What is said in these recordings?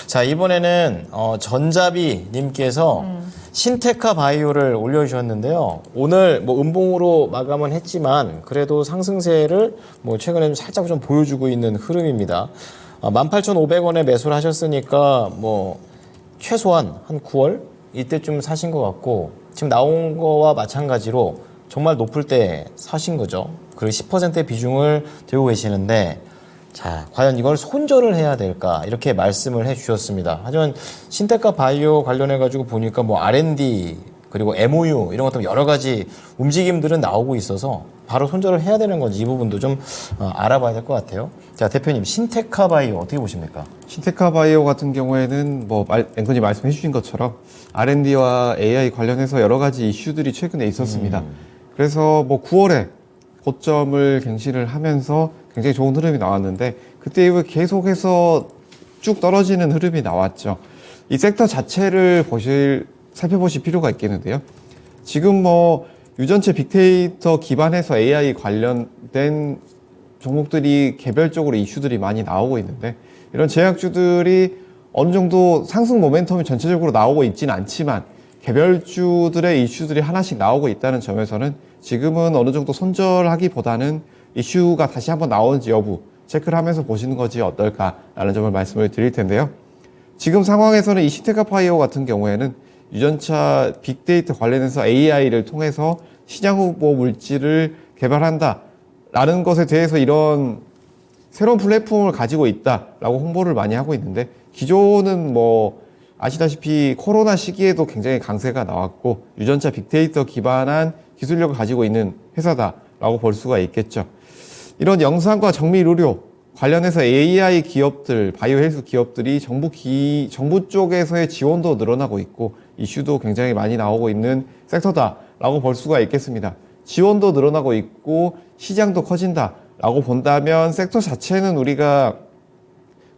자, 이번에는 전자비님께서 신테카 바이오를 올려주셨는데요. 오늘 뭐 음봉으로 마감은 했지만 그래도 상승세를 뭐 최근에 좀 살짝 좀 보여주고 있는 흐름입니다. 18,500원에 매수를 하셨으니까 뭐 최소한 한 9월 이때쯤 사신 것 같고 지금 나온 거와 마찬가지로 정말 높을 때 사신 거죠. 그리고 10%의 비중을 들고 계시는데 자, 과연 이걸 손절을 해야 될까? 이렇게 말씀을 해 주셨습니다. 하지만 신테카 바이오 관련해가지고 보니까 뭐 R&D 그리고 MOU 이런 것들 여러 가지 움직임들은 나오고 있어서 바로 손절을 해야 되는 건지 이 부분도 좀 알아봐야 될 것 같아요. 자, 대표님, 신테카 바이오 어떻게 보십니까? 신테카 바이오 같은 경우에는 뭐 앵커님 말씀해 주신 것처럼 R&D와 AI 관련해서 여러 가지 이슈들이 최근에 있었습니다. 그래서 뭐 9월에 고점을 갱신을 하면서 굉장히 좋은 흐름이 나왔는데 그때 이후에 계속해서 쭉 떨어지는 흐름이 나왔죠. 이 섹터 자체를 살펴보실 필요가 있겠는데요. 지금 뭐 유전체 빅데이터 기반해서 AI 관련된 종목들이 개별적으로 이슈들이 많이 나오고 있는데 이런 제약주들이 어느 정도 상승 모멘텀이 전체적으로 나오고 있지는 않지만 개별주들의 이슈들이 하나씩 나오고 있다는 점에서는 지금은 어느 정도 손절하기보다는 이슈가 다시 한번 나오는지 여부 체크를 하면서 보시는 것이 어떨까라는 점을 말씀을 드릴 텐데요. 지금 상황에서는 이 신테카 바이오 같은 경우에는 유전차 빅데이터 관련해서 AI를 통해서 시장 후보 물질을 개발한다라는 것에 대해서 이런 새로운 플랫폼을 가지고 있다라고 홍보를 많이 하고 있는데 기존은 뭐 아시다시피 코로나 시기에도 굉장히 강세가 나왔고 유전차 빅데이터 기반한 기술력을 가지고 있는 회사다라고 볼 수가 있겠죠. 이런 영상과 정밀 의료 관련해서 AI 기업들, 바이오 헬스 기업들이 정부 쪽에서의 지원도 늘어나고 있고 이슈도 굉장히 많이 나오고 있는 섹터다라고 볼 수가 있겠습니다. 지원도 늘어나고 있고 시장도 커진다라고 본다면 섹터 자체는 우리가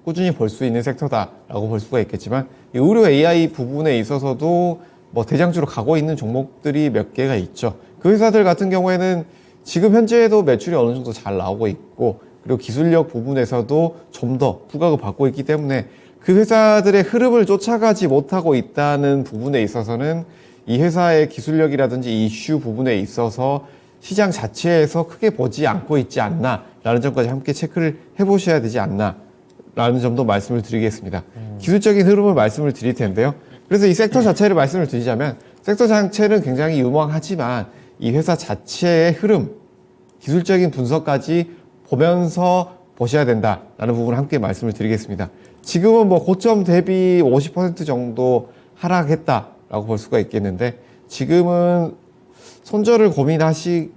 꾸준히 볼 수 있는 섹터다라고 볼 수가 있겠지만 이 의료 AI 부분에 있어서도 뭐 대장주로 가고 있는 종목들이 몇 개가 있죠. 그 회사들 같은 경우에는 지금 현재에도 매출이 어느 정도 잘 나오고 있고 그리고 기술력 부분에서도 좀 더 부각을 받고 있기 때문에 그 회사들의 흐름을 쫓아가지 못하고 있다는 부분에 있어서는 이 회사의 기술력이라든지 이슈 부분에 있어서 시장 자체에서 크게 보지 않고 있지 않나 라는 점까지 함께 체크를 해보셔야 되지 않나 라는 점도 말씀을 드리겠습니다. 기술적인 흐름을 말씀을 드릴 텐데요. 그래서 이 섹터 자체를 말씀을 드리자면 섹터 자체는 굉장히 유망하지만 이 회사 자체의 흐름, 기술적인 분석까지 보면서 보셔야 된다라는 부분을 함께 말씀을 드리겠습니다. 지금은 뭐 고점 대비 50% 정도 하락했다라고 볼 수가 있겠는데 지금은 손절을 고민하실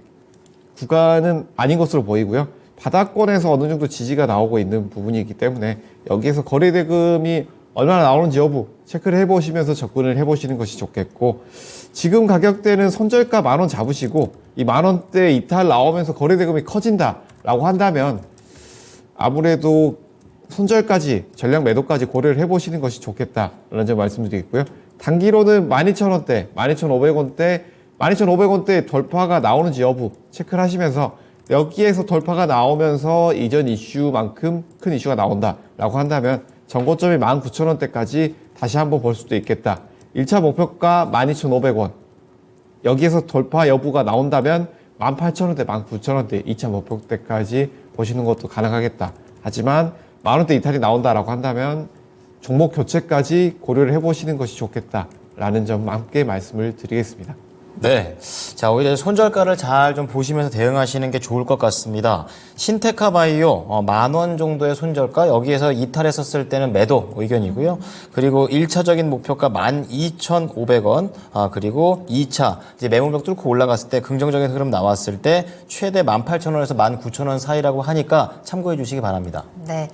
구간은 아닌 것으로 보이고요. 바닥권에서 어느 정도 지지가 나오고 있는 부분이기 때문에 여기에서 거래대금이 얼마나 나오는지 여부 체크를 해보시면서 접근을 해보시는 것이 좋겠고 지금 가격대는 손절가 10,000원 잡으시고 이 10,000원대 이탈 나오면서 거래대금이 커진다라고 한다면 아무래도 손절까지 전략 매도까지 고려를 해보시는 것이 좋겠다라는 점 말씀드리겠고요. 단기로는 12,000원대, 12,500원대, 12,500원대 돌파가 나오는지 여부 체크를 하시면서 여기에서 돌파가 나오면서 이전 이슈만큼 큰 이슈가 나온다라고 한다면 전고점이 19,000원대까지 다시 한번 볼 수도 있겠다. 1차 목표가 12,500원. 여기에서 돌파 여부가 나온다면 18,000원대, 19,000원대 2차 목표대까지 보시는 것도 가능하겠다. 하지만 10,000원대 이탈이 나온다라고 한다면 종목 교체까지 고려를 해보시는 것이 좋겠다라는 점 함께 말씀을 드리겠습니다. 네. 자, 오히려 손절가를 잘 좀 보시면서 대응하시는 게 좋을 것 같습니다. 신테카 바이오 10,000원 정도의 손절가, 여기에서 이탈했었을 때는 매도 의견이고요. 그리고 1차적인 목표가 12,500원, 그리고 2차 이제 매물벽 뚫고 올라갔을 때 긍정적인 흐름 나왔을 때 최대 18,000원에서 19,000원 사이라고 하니까 참고해 주시기 바랍니다. 네.